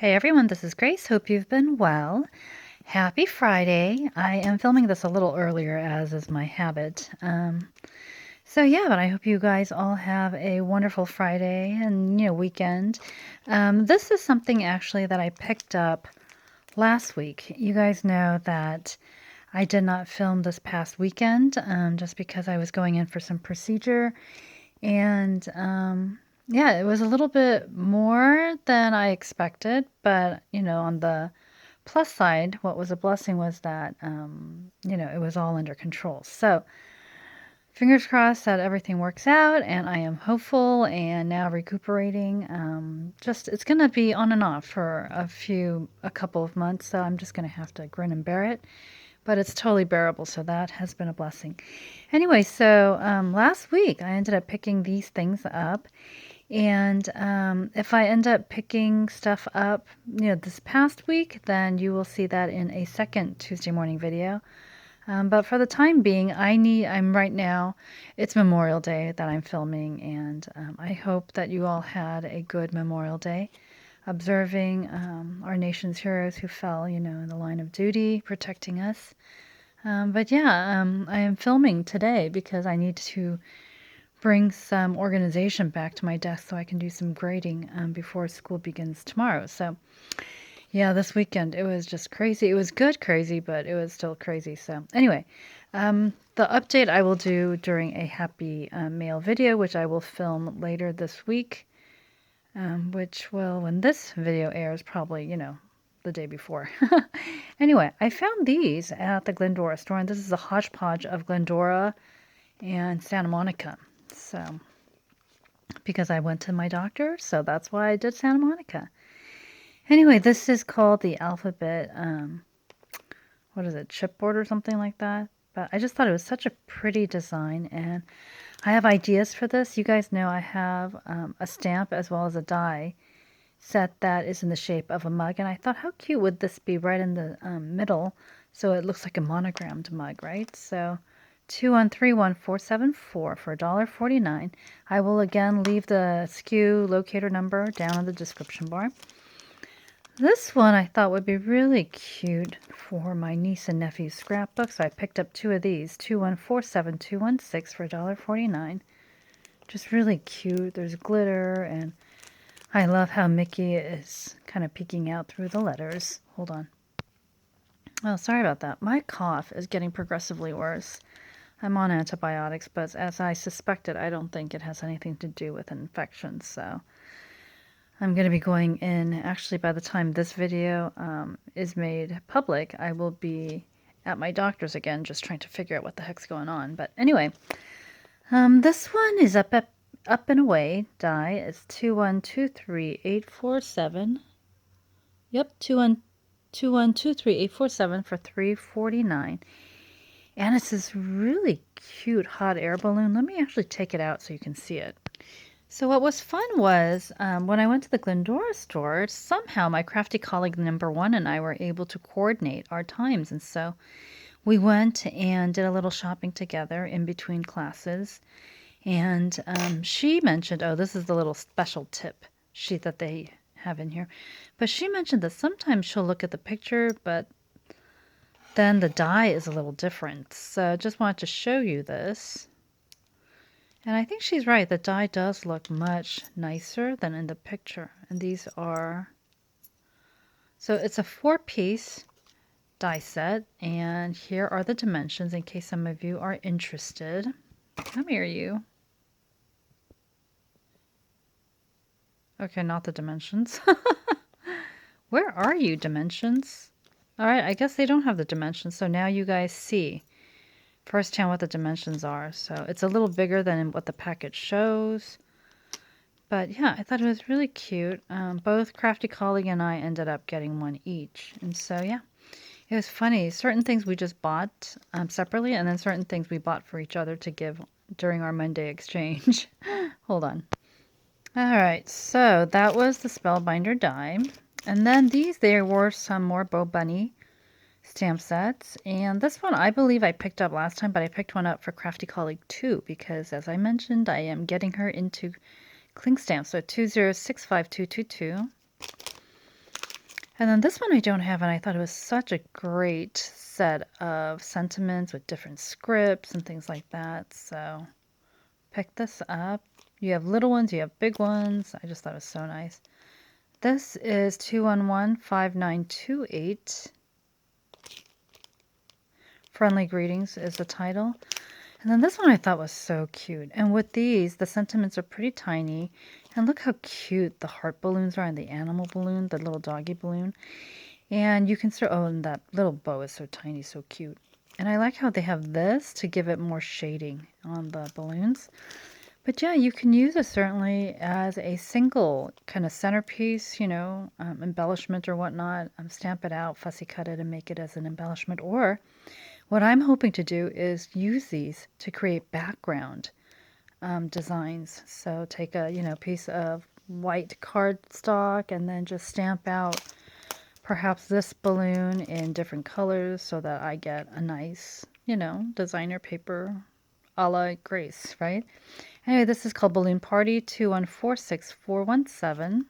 Hey everyone, this is Grace. Hope you've been well. Happy Friday. I am filming this a little earlier, as is my habit. But I hope you guys all have a wonderful Friday and weekend. This is something actually that I picked up last week. You guys know that I did not film this past weekend just because I was going in for some procedure and it was a little bit more than I expected, but on the plus side, what was a blessing was that it was all under control. So fingers crossed that everything works out, and I am hopeful and now recuperating. Just it's gonna be on and off for a couple of months, so I'm just gonna have to grin and bear it. But it's totally bearable, so that has been a blessing. Anyway, so last week I ended up picking these things up. And if I end up picking stuff up, this past week, then you will see that in a second Tuesday morning video. But for the time being, I'm right now, it's Memorial Day that I'm filming, and I hope that you all had a good Memorial Day, observing our nation's heroes who fell, in the line of duty, protecting us. I am filming today because I need to bring some organization back to my desk so I can do some grading before school begins tomorrow. So, yeah, this weekend it was just crazy. It was good crazy, but it was still crazy. So, anyway, the update I will do during a Happy Mail video, which I will film later this week, which will, when this video airs, probably, the day before. Anyway, I found these at the Glendora store, and this is a hodgepodge of Glendora and Santa Monica. So, because I went to my doctor, so that's why I did Santa Monica. Anyway, this is called the alphabet, what is it, chipboard or something like that? But I just thought it was such a pretty design, and I have ideas for this. You guys know I have a stamp as well as a die set that is in the shape of a mug, and I thought, how cute would this be right in the middle, so it looks like a monogrammed mug, right? So 2131474 for $1.49. I will again leave the SKU locator number down in the description bar. This one I thought would be really cute for my niece and nephew's scrapbook, so I picked up two of these, 2147216 for $1.49. Just really cute. There's glitter, and I love how Mickey is kind of peeking out through the letters. Hold on. Oh, sorry about that. My cough is getting progressively worse. I'm on antibiotics, but as I suspected, I don't think it has anything to do with an infection, so I'm going to be going in. Actually, by the time this video is made public, I will be at my doctor's again, just trying to figure out what the heck's going on. But anyway, this one is up and away die. It's 2123847. Yep, 2123847 for $3.49. And it's this really cute hot air balloon. Let me actually take it out so you can see it. So what was fun was when I went to the Glendora store, somehow my crafty colleague number one and I were able to coordinate our times. And so we went and did a little shopping together in between classes. And she mentioned, oh, this is the little special tip sheet that they have in here. But she mentioned that sometimes she'll look at the picture, but then the die is a little different. So just wanted to show you this. And I think she's right. The die does look much nicer than in the picture. And these are, so it's a 4-piece die set. And here are the dimensions in case some of you are interested. Come here, you. Okay, not the dimensions. Where are you, dimensions? All right, I guess they don't have the dimensions. So now you guys see firsthand what the dimensions are. So it's a little bigger than what the package shows. But yeah, I thought it was really cute. Both Crafty Colleague and I ended up getting one each. And so yeah, it was funny. Certain things we just bought separately, and then certain things we bought for each other to give during our Monday exchange. Hold on. All right, so that was the Spellbinder die. And then there were some more Bo Bunny stamp sets. And this one I believe I picked up last time, but I picked one up for Crafty Colleague too, because as I mentioned, I am getting her into cling stamps. So 2065222. And then this one I don't have, and I thought it was such a great set of sentiments with different scripts and things like that. So pick this up. You have little ones, you have big ones. I just thought it was so nice. This is 2115928. Friendly Greetings is the title. And then this one I thought was so cute. And with these, the sentiments are pretty tiny. And look how cute the heart balloons are and the animal balloon, the little doggy balloon. And you can start, oh, and that little bow is so tiny, so cute. And I like how they have this to give it more shading on the balloons. But yeah, you can use it certainly as a single kind of centerpiece, embellishment or whatnot. Stamp it out, fussy cut it, and make it as an embellishment. Or what I'm hoping to do is use these to create background designs. So take a piece of white cardstock and then just stamp out perhaps this balloon in different colors so that I get a nice, designer paper a la Grace, right? Anyway, this is called Balloon Party 2146417.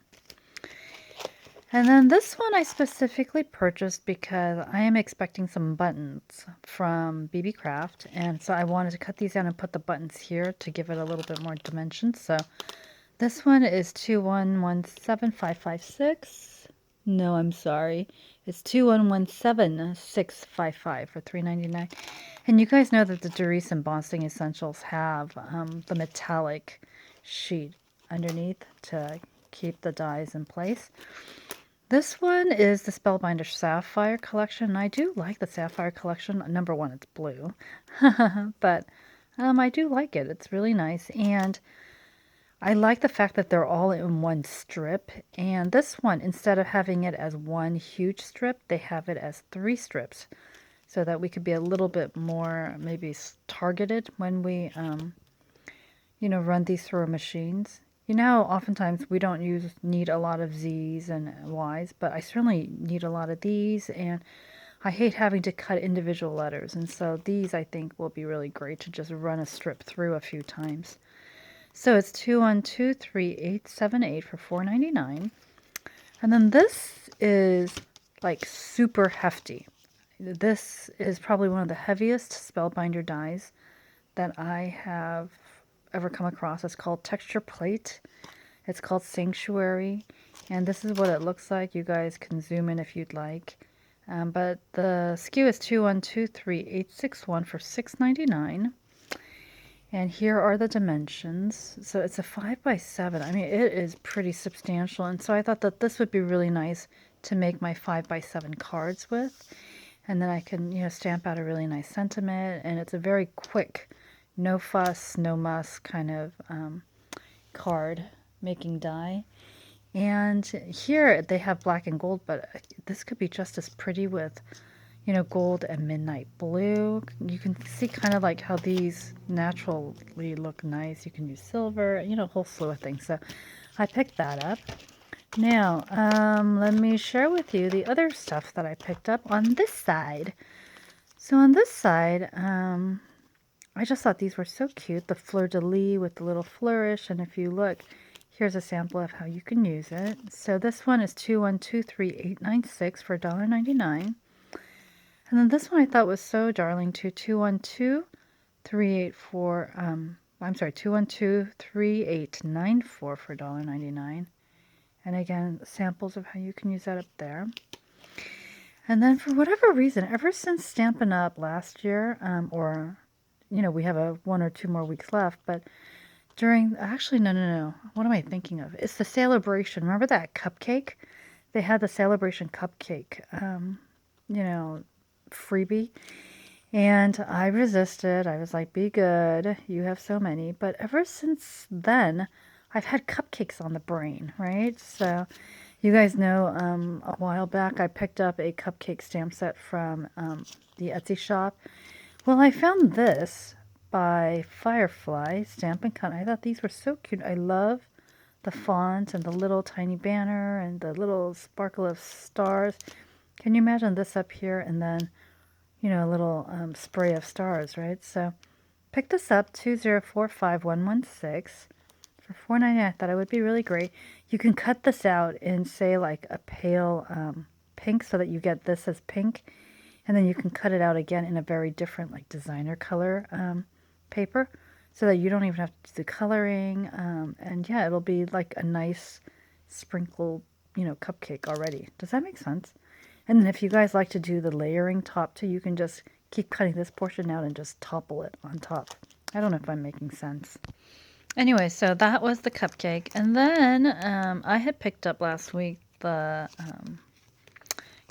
And then this one I specifically purchased because I am expecting some buttons from BB Craft. And so I wanted to cut these down and put the buttons here to give it a little bit more dimension. So this one is 2117556. No, I'm sorry. It's 2117655 for $3.99. And you guys know that the Doris Embossing Essentials have the metallic sheet underneath to keep the dies in place. This one is the Spellbinders Sapphire collection, and I do like the Sapphire collection. Number one, it's blue, but I do like it. It's really nice, and I like the fact that they're all in one strip. And this one, instead of having it as one huge strip, they have it as 3 strips, so that we could be a little bit more maybe targeted when we, run these through our machines. You know, oftentimes we don't need a lot of Z's and Y's, but I certainly need a lot of these, and I hate having to cut individual letters. And so these, I think, will be really great to just run a strip through a few times. So it's 2123878 for $4.99. And then this is like super hefty. This is probably one of the heaviest Spellbinder dies that I have ever come across. It's called Texture Plate. It's called Sanctuary, and this is what it looks like. You guys can zoom in if you'd like. But the SKU is 2123861 for $6.99. And here are the dimensions. So it's a 5x7. I mean, it is pretty substantial, and so I thought that this would be really nice to make my 5x7 cards with. And then I can, stamp out a really nice sentiment, and it's a very quick, no fuss, no muss kind of card making die. And here they have black and gold, but this could be just as pretty with, gold and midnight blue. You can see kind of like how these naturally look nice. You can use silver, a whole slew of things. So I picked that up. Now, let me share with you the other stuff that I picked up on this side. So on this side, I just thought these were so cute. The Fleur-de-lis with the little flourish. And if you look, here's a sample of how you can use it. So this one is 2123896 for $1.99. And then this one I thought was so darling too. 2123894. I'm sorry, 2123894 for $1.99. And again, samples of how you can use that up there. And then for whatever reason, ever since Stampin' Up! Last year, we have 1 or 2 more weeks left, but actually, no. What am I thinking of? It's the Celebration. Remember that cupcake? They had the Celebration cupcake, freebie. And I resisted. I was like, be good. You have so many. But ever since then, I've had cupcakes on the brain, right? So you guys know a while back I picked up a cupcake stamp set from the Etsy shop. Well, I found this by Firefly Stamp and Cut. I thought these were so cute. I love the font and the little tiny banner and the little sparkle of stars. Can you imagine this up here and then, a little spray of stars, right? So pick this up, 2045116 for $4.99. I thought it would be really great. You can cut this out in, say, like a pale pink so that you get this as pink. And then you can cut it out again in a very different like designer color paper so that you don't even have to do the coloring. And yeah, it'll be like a nice sprinkled, cupcake already. Does that make sense? And then if you guys like to do the layering top too, you can just keep cutting this portion out and just topple it on top. I don't know if I'm making sense. Anyway, so that was the cupcake. And then I had picked up last week the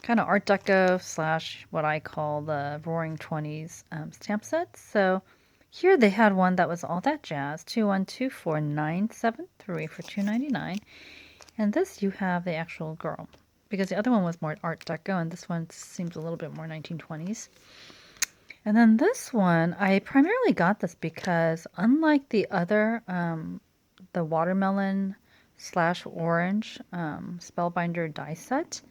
kind of Art Deco slash what I call the Roaring 20s stamp sets. So here they had one that was all that jazz, 2124973 for $2.99. And this you have the actual girl, because the other one was more Art Deco and this one seems a little bit more 1920s. And then this one, I primarily got this because unlike the other, the watermelon slash orange Spellbinder die set,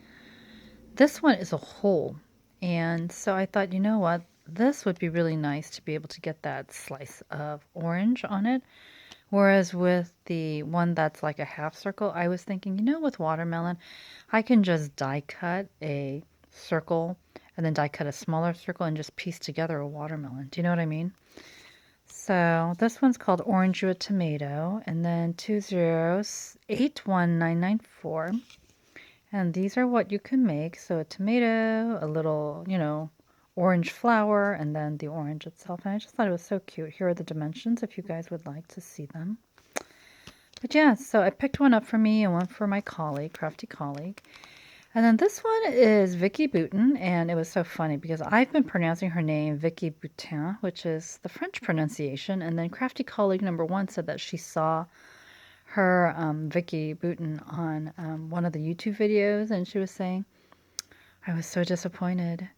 this one is a whole. And so I thought, you know what, this would be really nice to be able to get that slice of orange on it. Whereas with the one that's like a half circle, I was thinking, with watermelon, I can just die cut a circle and then die cut a smaller circle and just piece together a watermelon. Do you know what I mean? So this one's called Orange with Tomato, and then 2081994. And these are what you can make. So a tomato, a little, orange flower, and then the orange itself. And I just thought it was so cute. Here are the dimensions if you guys would like to see them. But yeah, so I picked one up for me and one for my colleague, crafty colleague. And then this one is Vicky Boutin, and it was so funny because I've been pronouncing her name Vicky Boutin, which is the French pronunciation, and then crafty colleague number 1 said that she saw her Vicky Boutin on one of the YouTube videos, and she was saying, I was so disappointed.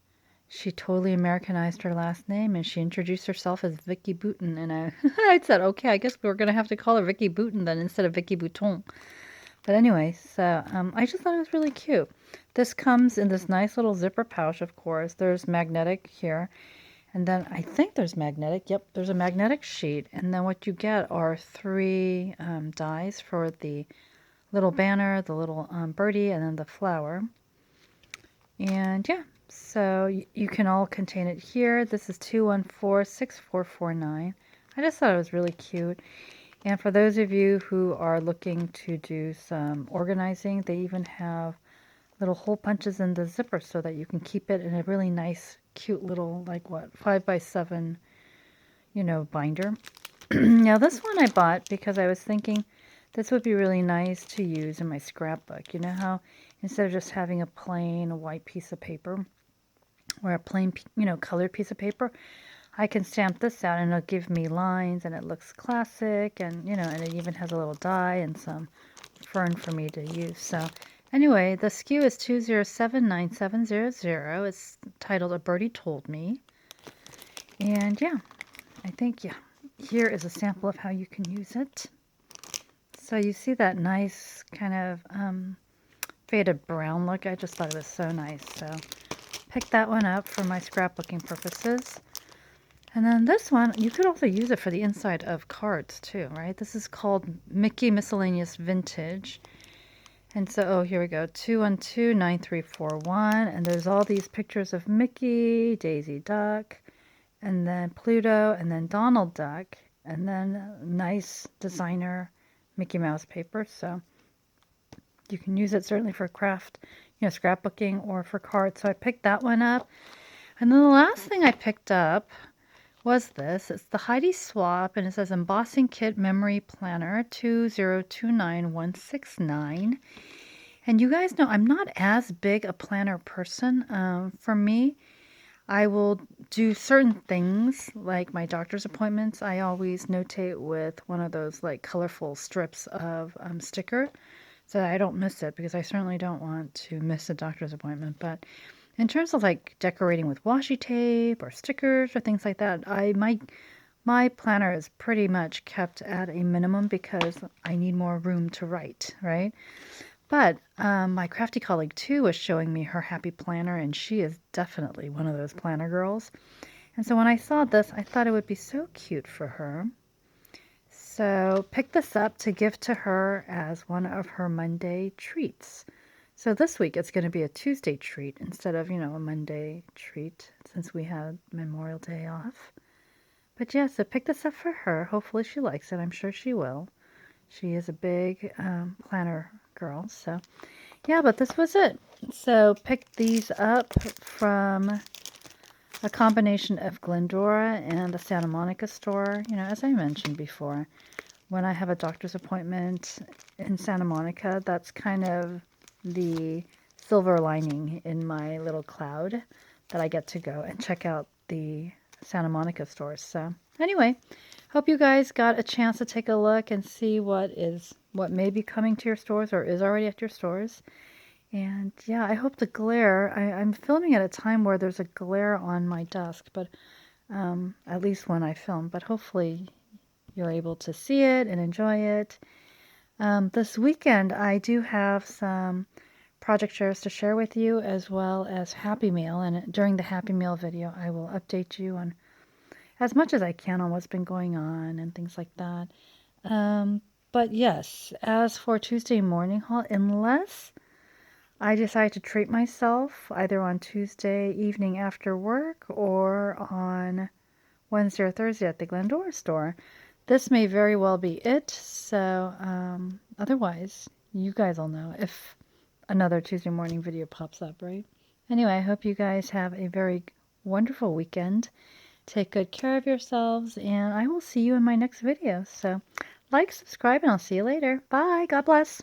She totally Americanized her last name, and she introduced herself as Vicky Boutin, and I said, okay, I guess we're going to have to call her Vicky Boutin then instead of Vicky Bouton. But anyway, so I just thought it was really cute. This comes in this nice little zipper pouch, of course. There's magnetic here. And then I think there's magnetic. Yep, there's a magnetic sheet. And then what you get are 3 dies for the little banner, the little birdie, and then the flower. And yeah, so you can all contain it here. This is 2146449. I just thought it was really cute. And for those of you who are looking to do some organizing, they even have little hole punches in the zipper so that you can keep it in a really nice, cute little, 5x7, binder. Now this one I bought because I was thinking this would be really nice to use in my scrapbook. You know how instead of just having a plain white piece of paper or a plain, colored piece of paper, I can stamp this out and it'll give me lines and it looks classic and, and it even has a little die and some fern for me to use. So anyway, the SKU is 2079700. It's titled A Birdie Told Me. And yeah, I think, here is a sample of how you can use it. So you see that nice kind of faded brown look. I just thought it was so nice. So pick that one up for my scrapbooking purposes. And then this one, you could also use it for the inside of cards too, right? This is called Mickey Miscellaneous Vintage. And so, here we go, 2129341. And there's all these pictures of Mickey, Daisy Duck, and then Pluto, and then Donald Duck, and then nice designer Mickey Mouse paper. So you can use it certainly for craft, scrapbooking or for cards. So I picked that one up. And then the last thing I picked up was this. It's the Heidi Swap, and it says Embossing Kit Memory Planner 2029169. And you guys know I'm not as big a planner person. For me, I will do certain things like my doctor's appointments. I always notate with one of those colorful strips of sticker so that I don't miss it, because I certainly don't want to miss a doctor's appointment. But in terms of decorating with washi tape or stickers or things like that, my planner is pretty much kept at a minimum because I need more room to write, right? But my crafty colleague too was showing me her happy planner, and she is definitely one of those planner girls. And so when I saw this, I thought it would be so cute for her. So pick this up to give to her as one of her Monday treats. So this week it's going to be a Tuesday treat instead of, a Monday treat since we had Memorial Day off. But yeah, so pick this up for her. Hopefully she likes it. I'm sure she will. She is a big planner girl. So yeah, but this was it. So pick these up from a combination of Glendora and the Santa Monica store. As I mentioned before, when I have a doctor's appointment in Santa Monica, that's kind of the silver lining in my little cloud that I get to go and check out the Santa Monica stores. So anyway, hope you guys got a chance to take a look and see what may be coming to your stores or is already at your stores. And yeah, I hope the glare, I'm filming at a time where there's a glare on my desk, but at least when I film, but hopefully you're able to see it and enjoy it. This weekend, I do have some project shares to share with you as well as Happy Meal. And during the Happy Meal video, I will update you on as much as I can on what's been going on and things like that. But yes, as for Tuesday morning haul, unless I decide to treat myself either on Tuesday evening after work or on Wednesday or Thursday at the Glendora store, this may very well be it. So otherwise, you guys will know if another Tuesday morning video pops up, right? Anyway, I hope you guys have a very wonderful weekend. Take good care of yourselves, and I will see you in my next video. So like, subscribe, and I'll see you later. Bye. God bless.